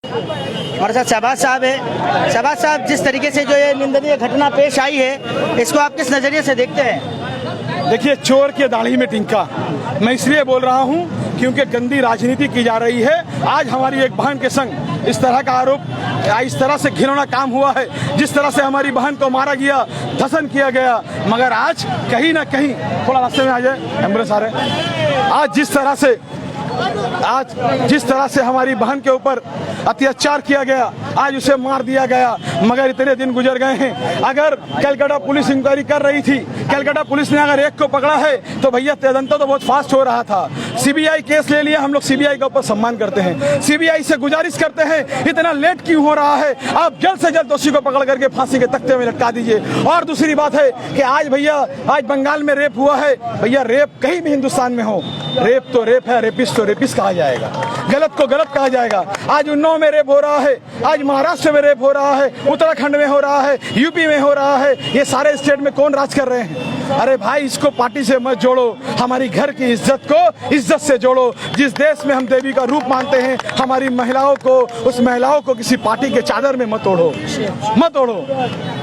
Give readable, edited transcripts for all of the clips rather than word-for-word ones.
हमारे साथ शहबाज साहब है। शहबाज साहब, जिस तरीके से जो ये निंदनीय घटना पेश आई है, इसको आप किस नज़रिए से देखते हैं? देखिए, चोर के दाढ़ी में टिंका। मैं इसलिए बोल रहा हूं क्योंकि गंदी राजनीति की जा रही है। आज हमारी एक बहन के संग इस तरह का आरोप, इस तरह से घिनौना काम हुआ है, जिस तरह से हमारी बहन को मारा गया, धर्षण किया गया। मगर आज कहीं ना कहीं, थोड़ा रास्ते में आ जाए, एम्बुलेंस आ रहे। आज जिस तरह से हमारी बहन के ऊपर अत्याचार किया गया, आज उसे मार दिया गया। मगर इतने दिन गुजर गए हैं। अगर कलकत्ता पुलिस इंक्वायरी कर रही थी, कलकत्ता पुलिस ने अगर एक को पकड़ा है तो भैया तदंतर तो बहुत फास्ट हो रहा था। सीबीआई केस ले लिया। हम लोग सीबीआई का ऊपर सम्मान करते हैं, सीबीआई से गुजारिश करते हैं, इतना लेट क्यों हो रहा है? आप जल्द से जल्द दोषी को पकड़ करके फांसी के तख्ते में लटका दीजिए। और दूसरी बात है कि आज भैया, आज बंगाल में रेप हुआ है। भैया, रेप कहीं भी हिंदुस्तान में हो, रेप तो रेप है, रेपिस्ट तो रेपिस्ट कहा जाएगा, गलत को गलत कहा जाएगा। आज उन्नाव में रेप हो रहा है, आज महाराष्ट्र में रेप हो रहा है, उत्तराखंड में हो रहा है, यूपी में हो रहा है। ये सारे स्टेट में कौन राज कर रहे हैं? अरे भाई, इसको पार्टी से मत जोड़ो, हमारी घर की इज्जत को इज्जत से जोड़ो। जिस देश में हम देवी का रूप मानते हैं, हमारी महिलाओं को, उस महिलाओं को किसी पार्टी के चादर में मत ओढ़ो, मत ओढ़ो।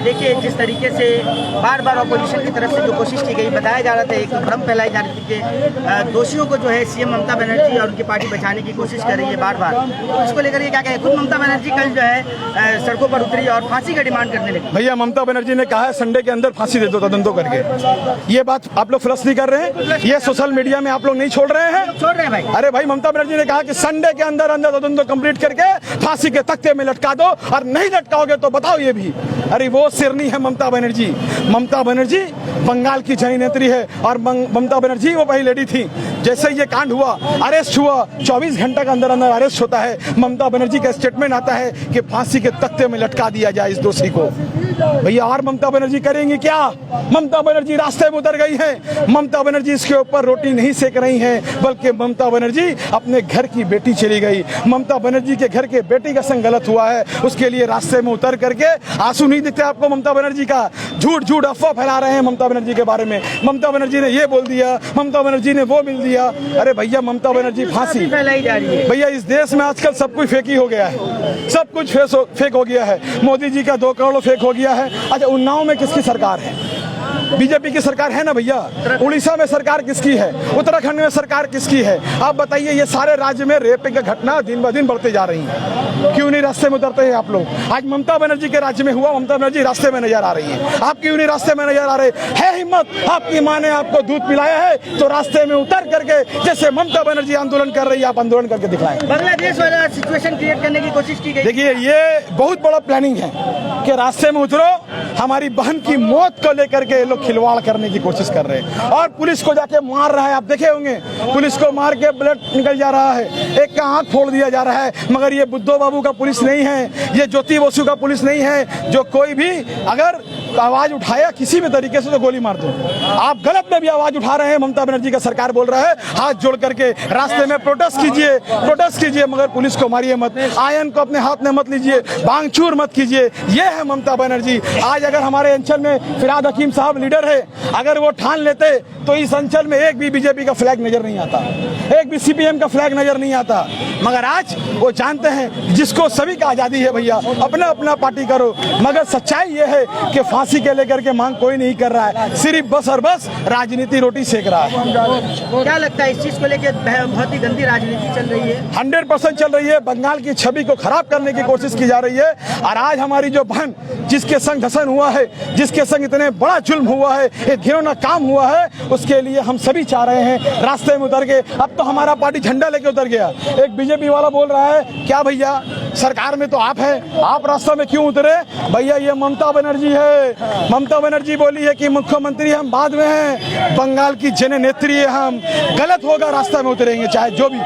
देखिए, जिस तरीके से बार बार ऑपोजिशन की तरफ से जो कोशिश की गई, बताया जा रहा था, एक भ्रम फैलाई जा रही थी कि दोषियों को जो है सीएम ममता बनर्जी और उनकी पार्टी बचाने की कोशिश कर रही है बार बार। तो इसको लेकर के क्या कहें? खुद ममता बनर्जी कल जो है सड़कों पर उतरी और फांसी का डिमांड करने लगी। भैया, ममता बनर्जी ने कहा है संडे के अंदर फांसी दे दो तदंतो करके। ये बात आप लोग फ्लश नहीं कर रहे हैं, ये सोशल मीडिया में आप लोग नहीं छोड़ रहे हैं। छोड़ रहे हैं भाई। अरे भाई, ममता बनर्जी ने कहा कि संडे के अंदर अंदर तदंतो कंप्लीट करके फांसी के तख्ते में लटका दो, और नहीं लटकाओगे तो बताओ ये भी। अरे वो सिरनी है ममता बनर्जी। ममता बनर्जी बंगाल की जय नेत्री है, और ममता बनर्जी वो पहली लेडी थी। जैसे ये कांड हुआ, अरेस्ट हुआ, 24 घंटे के अंदर अंदर अरेस्ट होता है, ममता बनर्जी का स्टेटमेंट आता है कि फांसी के तख्ते में लटका दिया जाए इस दोषी को। भैया, और ममता बनर्जी करेंगी क्या? ममता बनर्जी रास्ते में उतर गई है। ममता बनर्जी इसके ऊपर रोटी नहीं सेक रही हैं, बल्कि ममता बनर्जी अपने घर की बेटी चली गई। ममता बनर्जी के घर के बेटी का संग गलत हुआ है, उसके लिए रास्ते में उतर करके, आंसू नहीं दिखते आपको ममता बनर्जी का? झूठ झूठ अफवाह फैला रहे हैं ममता बनर्जी के बारे में। ममता बनर्जी ने ये बोल दिया, ममता बनर्जी ने वो मिल दिया। अरे भैया, ममता बनर्जी फांसी फैलाई जा रही है। भैया, इस देश में आजकल सब कुछ फेक ही हो गया है, सब कुछ फेक हो गया है। मोदी जी का 2 करोड़ फेक हो गया है। अच्छा, उन्नाव में किसकी सरकार है? बीजेपी की सरकार है ना भैया। उड़ीसा में सरकार किसकी है? उत्तराखंड में सरकार किसकी है? आप बताइए, ये सारे राज्य में रेप की घटना दिन ब दिन बढ़ते जा रही है। क्यों नहीं रास्ते में उतरते हैं आप लोग? आज ममता बनर्जी के राज्य में हुआ, ममता बनर्जी रास्ते में नजर आ रही है। आप क्यों नहीं रास्ते में नजर आ रहे? है हिम्मत, आपकी माँ ने आपको दूध पिलाया है तो रास्ते में उतर करके, जैसे ममता बनर्जी आंदोलन कर रही है, आप आंदोलन करके दिखाएं। बांग्लादेश वाला सिचुएशन क्रिएट करने की कोशिश की गई। देखिए, ये बहुत बड़ा प्लानिंग है कि रास्ते में उतरो, हमारी बहन की मौत को लेकर के लोग खिलवाड़ करने की कोशिश कर रहे हैं, और पुलिस को जाके मार रहा है। आप देखे होंगे, पुलिस को मार के ब्लड निकल जा रहा है, एक का हाथ फोड़ दिया जा रहा है। मगर ये बुद्धो बाबू का पुलिस नहीं है, ये ज्योति बसु का पुलिस नहीं है, जो कोई भी अगर आवाज उठाया किसी भी तरीके से तो गोली मार दो। आप गलत में भी आवाज उठा रहे हैं, ममता बनर्जी का सरकार बोल रहा है हाथ जोड़ करके रास्ते में प्रोटेस्ट कीजिए, प्रोटेस्ट कीजिए, मगर पुलिस को मारिए मत, आयन को अपने हाथ में मत लीजिए, भांगचूर मत कीजिए। ये है ममता बनर्जी। आज अगर हमारे अंचल में फिराद हकीम साहब लीडर है, अगर वो ठान लेते तो इस अंचल में एक भी बीजेपी का फ्लैग नजर नहीं आता, एक भी सीपीएम का फ्लैग नजर नहीं आता। मगर आज वो जानते हैं, जिसको सभी का आजादी है भैया, अपना अपना पार्टी करो। मगर सच्चाई ये है कि फांसी के लेकर के मांग कोई नहीं कर रहा है, सिर्फ बस और बस राजनीति रोटी सेक रहा है। क्या लगता है इस चीज को लेकर बहुत ही गंदी राजनीति चल रही है? 100% चल रही है। बंगाल की छवि को खराब करने की कोशिश की जा रही है। और आज हमारी जो बहन, जिसके संग धर्षण हुआ है, जिसके संग इतने बड़ा जुल्म हुआ है, एक घिनौना काम हुआ है, उसके लिए हम सभी चाह रहे हैं रास्ते में उतर के। अब तो हमारा पार्टी झंडा लेके उतर गया। एक बीजेपी वाला बोल रहा है, क्या भैया सरकार में तो आप हैं, आप रास्ते में क्यों उतरे? भैया, ये ममता बनर्जी है। ममता बनर्जी बोली है कि मुख्यमंत्री हम बाद में हैं, बंगाल की जन नेत्री है हम, गलत होगा रास्ते में उतरेंगे चाहे जो भी।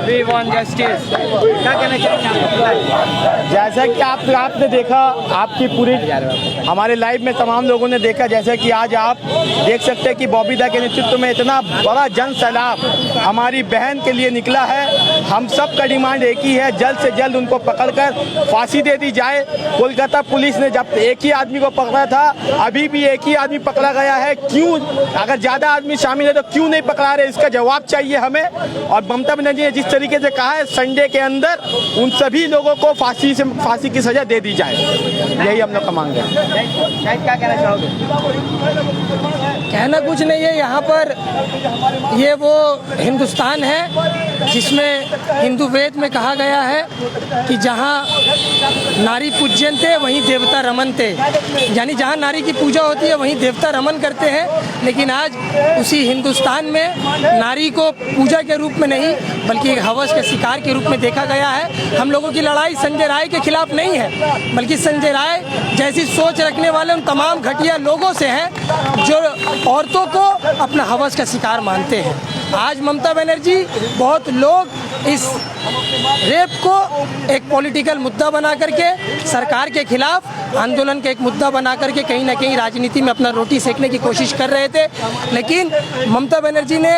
We want justice. क्या कहना चाहिए? जैसा कि आपने देखा, आपकी पूरी हमारे लाइव में तमाम लोगों ने देखा, जैसे कि आज आप देख सकते हैं कि बॉबीदा के नेतृत्व में इतना बड़ा जन सैलाब हमारी बहन के लिए निकला है। हम सब का डिमांड एक ही है, जल्द से जल्द उनको पकड़कर फांसी दे दी जाए। कोलकाता पुलिस ने जब एक ही आदमी को पकड़ा था, अभी भी एक ही आदमी पकड़ा गया है। क्यों, अगर ज़्यादा आदमी शामिल है तो क्यों नहीं पकड़ा रहे, इसका जवाब चाहिए हमें। और ममता बनर्जी ने जिस तरीके से कहा है, संडे के अंदर उन सभी लोगों को फांसी की सज़ा दे दी जाए, यही हम लोग का मांग है। शायद क्या कहना चाहोगे? कहना कुछ नहीं है, यहाँ पर ये वो हिंदुस्तान है जिसमें हिंदू वेद में कहा गया है कि जहाँ नारी पूज्यन्ते वहीं देवता रमनते, यानी जहाँ नारी की पूजा होती है वहीं देवता रमन करते हैं। लेकिन आज उसी हिंदुस्तान में नारी को पूजा के रूप में नहीं बल्कि एक हवस के शिकार के रूप में देखा गया है। हम लोगों की लड़ाई संजय राय के खिलाफ नहीं है, बल्कि संजय राय जैसी सोच रखने वाले उन तमाम घटिया लोगों से है जो औरतों को अपना हवस का शिकार मानते हैं। आज ममता बनर्जी, बहुत लोग इस रेप को एक पॉलिटिकल मुद्दा बना करके सरकार के खिलाफ आंदोलन का एक मुद्दा बना करके कहीं ना कहीं राजनीति में अपना रोटी सेकने की कोशिश कर रहे थे। लेकिन ममता बनर्जी ने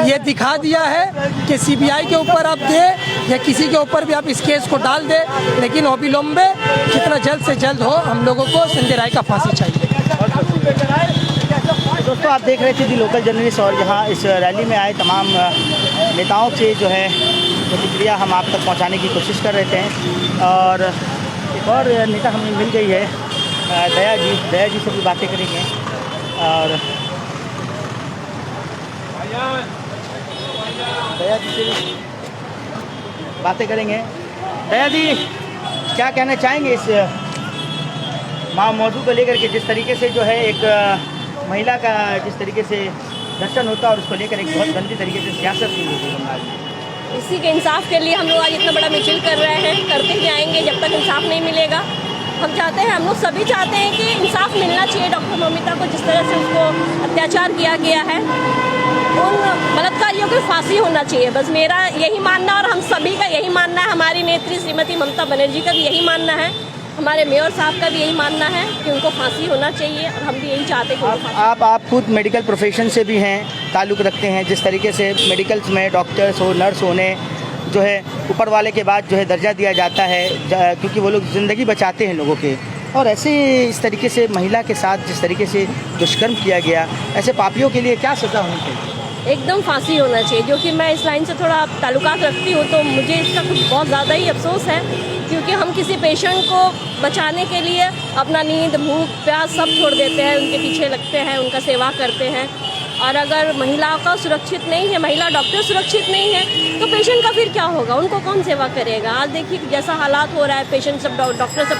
ये दिखा दिया है कि सीबीआई के ऊपर आप दे या किसी के ऊपर भी आप इस केस को डाल दे, लेकिन अविलंबे जितना जल्द से जल्द हो हम लोगों को संजय राय का फांसी चाहिए। दोस्तों, आप देख रहे थे दी लोकल जर्नलिस्ट, और यहाँ इस रैली में आए तमाम नेताओं से जो है प्रतिक्रिया हम आप तक पहुँचाने की कोशिश कर रहे थे। और एक और नेता हमें मिल गई है, दया जी से भी बातें करेंगे और दया जी से भी बातें करेंगे। दया जी, क्या कहना चाहेंगे इस मौजू को लेकर के, जिस तरीके से जो है एक महिला का जिस तरीके से दर्शन होता है और उसको लेकर एक बहुत गंदी तरीके से सियासत की गई है बंगाल में। इसी के इंसाफ के लिए हम लोग आज इतना बड़ा मिছিল कर रहे हैं, करते ही आएंगे जब तक इंसाफ नहीं मिलेगा। हम चाहते हैं, हम लोग सभी चाहते हैं कि इंसाफ मिलना चाहिए डॉक्टर ममिता को। जिस तरह से उसको अत्याचार किया गया है, उन बलात्कारियों की फांसी होना चाहिए, बस मेरा यही मानना और हम सभी का यही मानना है। हमारी नेत्री श्रीमती ममता बनर्जी का भी यही मानना है, हमारे मेयर साहब का भी यही मानना है कि उनको फांसी होना चाहिए और हम भी यही चाहते हैं। आप खुद मेडिकल प्रोफेशन से भी हैं, ताल्लुक़ रखते हैं। जिस तरीके से मेडिकल्स में डॉक्टर्स हो, नर्स होने जो है ऊपर वाले के बाद जो है दर्जा दिया जाता है, क्योंकि वो लोग ज़िंदगी बचाते हैं लोगों के। और ऐसे इस तरीके से महिला के साथ जिस तरीके से दुष्कर्म किया गया, ऐसे पापियों के लिए क्या सज़ा होनी चाहिए? एकदम फांसी होना चाहिए। जो कि मैं इस लाइन से थोड़ा ताल्लुकात रखती हूँ, तो मुझे इसका कुछ बहुत ज़्यादा ही अफसोस है, क्योंकि हम किसी पेशेंट को बचाने के लिए अपना नींद, भूख, प्यास सब छोड़ देते हैं, उनके पीछे लगते हैं, उनका सेवा करते हैं। और अगर महिला का सुरक्षित नहीं है, महिला डॉक्टर सुरक्षित नहीं है, तो पेशेंट का फिर क्या होगा? उनको कौन सेवा करेगा? आज देखिए जैसा हालात हो रहा है, पेशेंट सब, डॉक्टर सब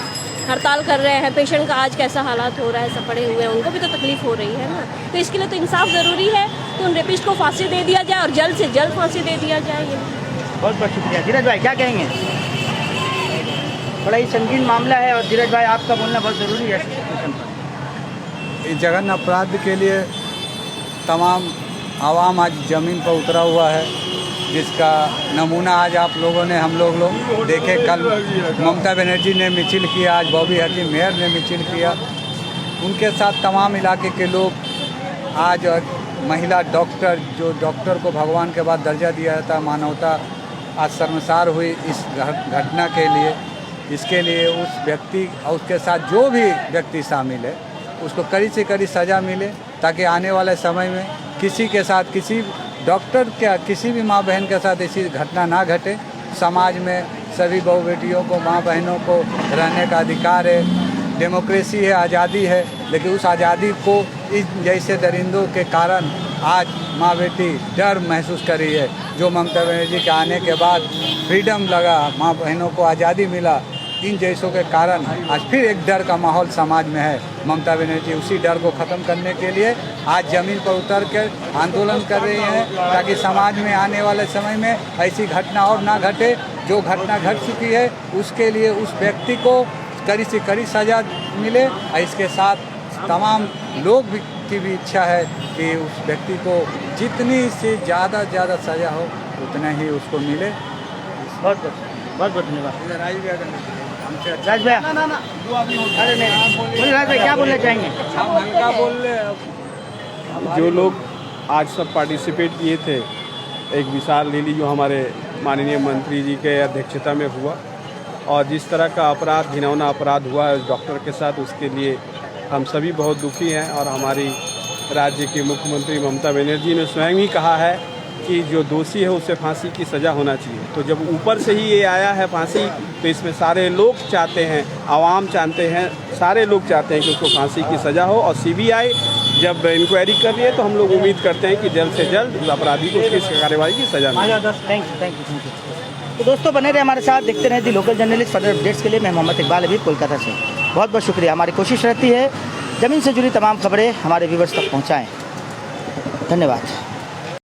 हड़ताल कर रहे हैं, पेशेंट का आज कैसा हालात हो रहा है, सब पड़े हुए हैं, उनको भी तो तकलीफ हो रही है ना। तो इसके लिए तो इंसाफ ज़रूरी है, तो उन रेपिस्ट को फांसी दे दिया जाए और जल्द से जल्द फांसी दे दिया जाए। बहुत बहुत शुक्रिया। धीरज भाई, क्या कहेंगे? बड़ा ही संगीन मामला है और धीरज भाई आपका बोलना बहुत ज़रूरी है। इस जघन्य अपराध के लिए तमाम आवाम आज ज़मीन पर उतरा हुआ है, जिसका नमूना आज आप लोगों ने, हम लोग देखे। कल ममता बनर्जी ने मिছিল किया, आज बॉबी हकीम मेयर ने मिছিল किया, उनके साथ तमाम इलाके के लोग। आज महिला डॉक्टर, जो डॉक्टर को भगवान के बाद दर्जा दिया जाता है, मानवता आज शर्मसार हुई इस घटना के लिए। इसके लिए उस व्यक्ति और उसके साथ जो भी व्यक्ति शामिल है उसको कड़ी से कड़ी सज़ा मिले, ताकि आने वाले समय में किसी के साथ, किसी डॉक्टर क्या, किसी भी माँ बहन के साथ ऐसी घटना ना घटे। समाज में सभी बहू बेटियों को, माँ बहनों को रहने का अधिकार है, डेमोक्रेसी है, आज़ादी है। लेकिन उस आज़ादी को इस जैसे दरिंदों के कारण आज माँ बेटी डर महसूस कर रही है। जो ममता बनर्जी के आने के बाद फ्रीडम लगा, माँ बहनों को आज़ादी मिला, इन जैसों के कारण आज फिर एक डर का माहौल समाज में है। ममता बनर्जी उसी डर को ख़त्म करने के लिए आज ज़मीन पर उतर कर आंदोलन कर रही हैं, ताकि समाज में आने वाले समय में ऐसी घटना और ना घटे। जो घटना घट चुकी है उसके लिए उस व्यक्ति को कड़ी से कड़ी सज़ा मिले। इसके साथ तमाम लोग की भी इच्छा है कि उस व्यक्ति को जितनी से ज़्यादा सज़ा हो उतना ही उसको मिले। बहुत बहुत धन्यवाद। राज भैया, अरे नहीं, बोलिए राज भाई, क्या बोलना चाहेंगे? हल्का बोल ले। जो लोग आज सब पार्टिसिपेट किए थे एक विशाल रैली जो हमारे माननीय मंत्री जी के अध्यक्षता में हुआ, और जिस तरह का अपराध, घिनौना अपराध हुआ है डॉक्टर के साथ, उसके लिए हम सभी बहुत दुखी हैं। और हमारी राज्य की मुख्यमंत्री ममता बनर्जी ने स्वयं ही कहा है कि जो दोषी है उसे फांसी की सज़ा होना चाहिए। तो जब ऊपर से ही ये आया है फांसी, तो इसमें सारे लोग चाहते हैं, आवाम चाहते हैं, सारे लोग चाहते हैं कि उसको फांसी की सज़ा हो। और सीबीआई जब इंक्वायरी कर रही है तो हम लोग उम्मीद करते हैं कि जल्द से जल्द अपराधी को उसकी कार्रवाई की सज़ा मिले। Thank you. तो दोस्तों बने रहे हमारे साथ, देखते रहे दी लोकल जर्नलिस्ट। फर्दर अपडेट्स के लिए मैं मोहम्मद इकबाल अभी कोलकाता से। बहुत बहुत शुक्रिया। हमारी कोशिश रहती है ज़मीन से जुड़ी तमाम खबरें हमारे व्यूवर्स तक पहुँचाएँ। धन्यवाद।